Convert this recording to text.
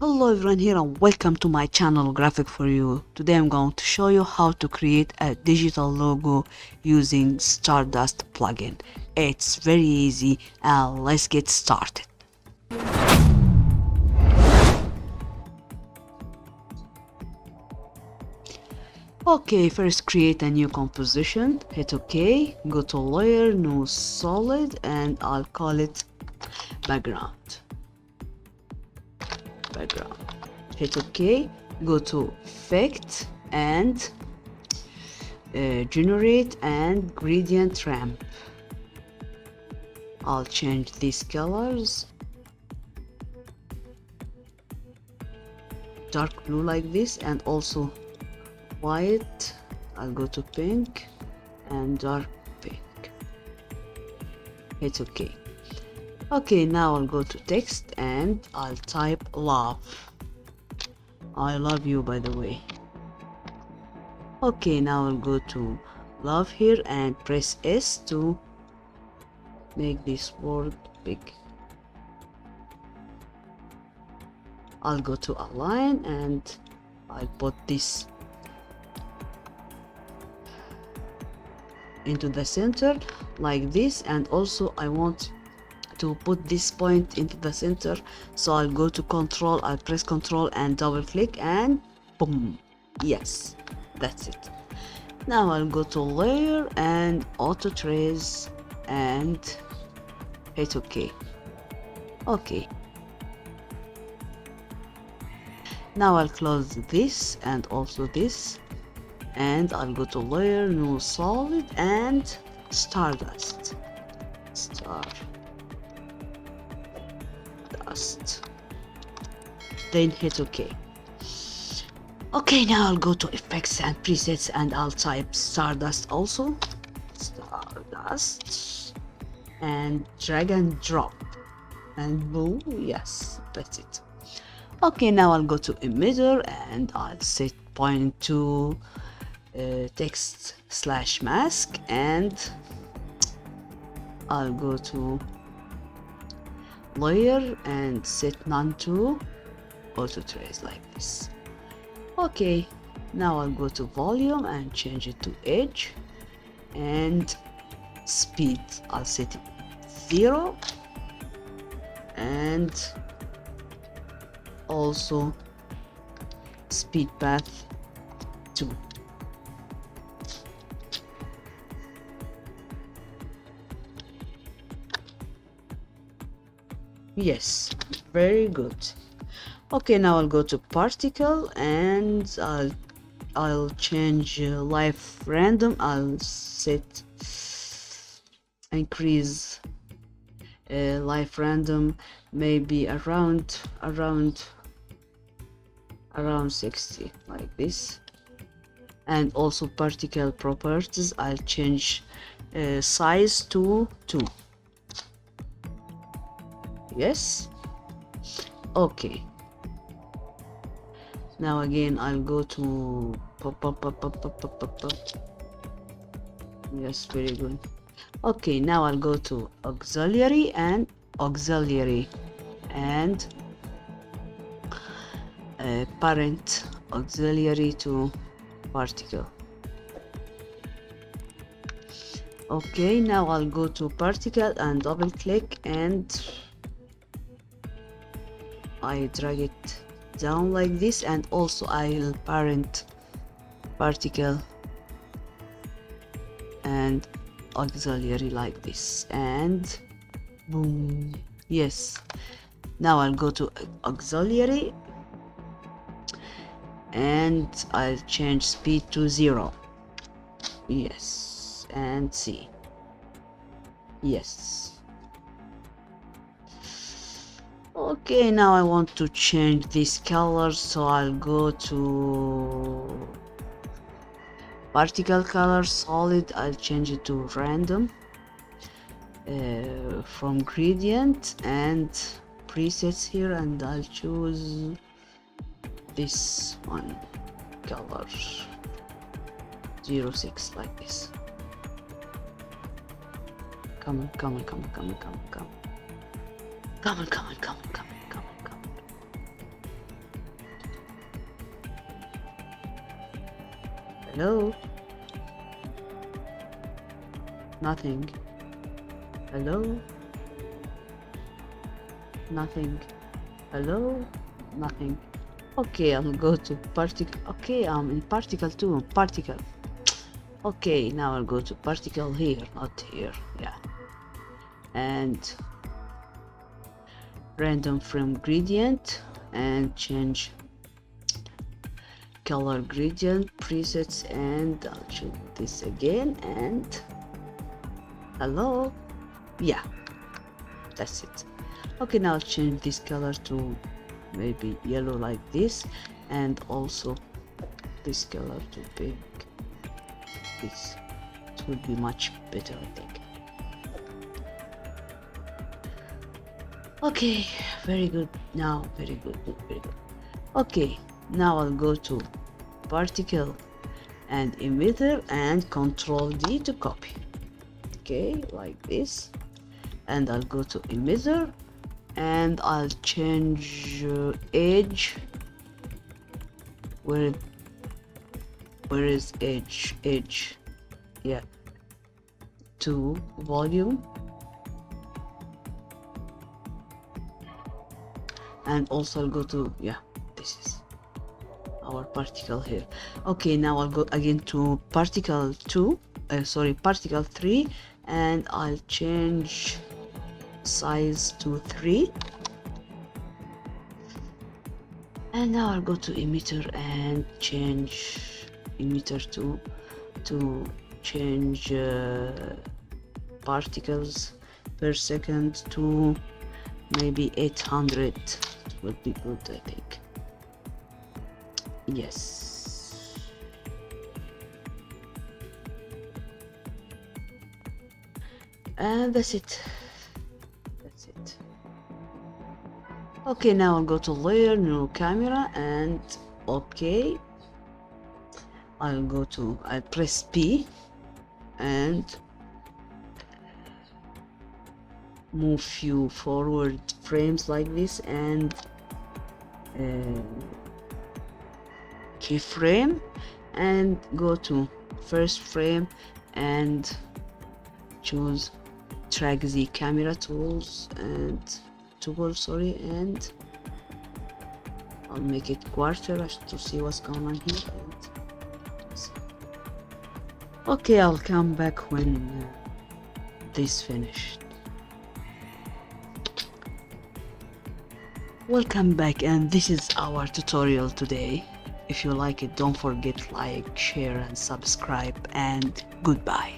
Hello everyone here and welcome to my channel Graphic for You. Today I'm going to show you how to create a digital logo using Stardust plugin. It's very easy and let's get started. Okay, first create a new composition, hit OK, go to layer, new solid, and I'll call it background. Hit OK, go to effect and generate and gradient ramp. I'll change these colors, dark blue like this, and also white. I'll go to pink and dark pink. Hit OK. Okay, now I'll go to text and I'll type love. I love you, by the way. Okay, now I'll go to love here and press S to make this word big. I'll go to align and I'll put this into the center like this, and also I want to put this point into the center, so I'll go to control, I'll press control and double click and boom. Yes, that's it. Now I'll go to layer and auto trace and hit OK. Okay, now I'll close this and also this, and I'll go to layer, new solid and Stardust. Then hit OK. Okay, now I'll go to effects and presets and I'll type Stardust also. Stardust and drag and drop and boom. Yes, that's it. Okay, now I'll go to emitter and I'll set point to text / mask, and I'll go to layer and set none to auto trace like this. Okay, now I'll go to volume and change it to edge, and speed I'll set it 0, and also speed path 2. Yes, very good. Okay, now I'll go to particle and I'll change life random. I'll set increase life random maybe around 60 like this, and also particle properties I'll change size to 2. Yes. Okay, now again I'll go to pop. Yes, very good. Okay, now I'll go to auxiliary and parent auxiliary to particle. Okay, now I'll go to particle and double click and I drag it down like this, and also I'll parent particle and auxiliary like this, and boom. Yes, now I'll go to auxiliary and I'll change speed to 0. Yes, and see. Yes. Okay, now I want to change this color, so I'll go to particle color solid. I'll change it to random from gradient and presets here, and I'll choose this one color 06 like this. Come on. Hello? Nothing. Hello? Nothing. Hello? Nothing. Okay, I'll go to particle. Okay, I'm in particle 2. Particle. Okay, now I'll go to particle here, not here. Yeah. And random frame gradient and change color gradient presets, and I'll change this again. And hello? Yeah, that's it. Okay, now I'll change this color to maybe yellow like this, and also this color to pink. This it will be much better, I think. Okay, very good. Now very good, very good. Okay, now I'll go to particle and emitter and Control D to copy. Okay, like this. And I'll go to emitter and I'll change edge. Where is edge? Yeah, to volume. And also I'll go to, yeah, this is our particle here. Okay, now I'll go again to particle 2, particle 3, and I'll change size to 3. And now I'll go to emitter and change emitter to change particles per second to maybe 800 would be good, I think. Yes. And that's it. That's it. Okay, now I'll go to layer, new camera, and okay. I'll press P and move few forward frames like this, and keyframe, and go to first frame and choose track the camera tools and and I'll make it quarter to see what's going on here. Okay, I'll come back when this finished. Welcome back, and this is our tutorial today. If you like it, don't forget like, share and subscribe, and goodbye.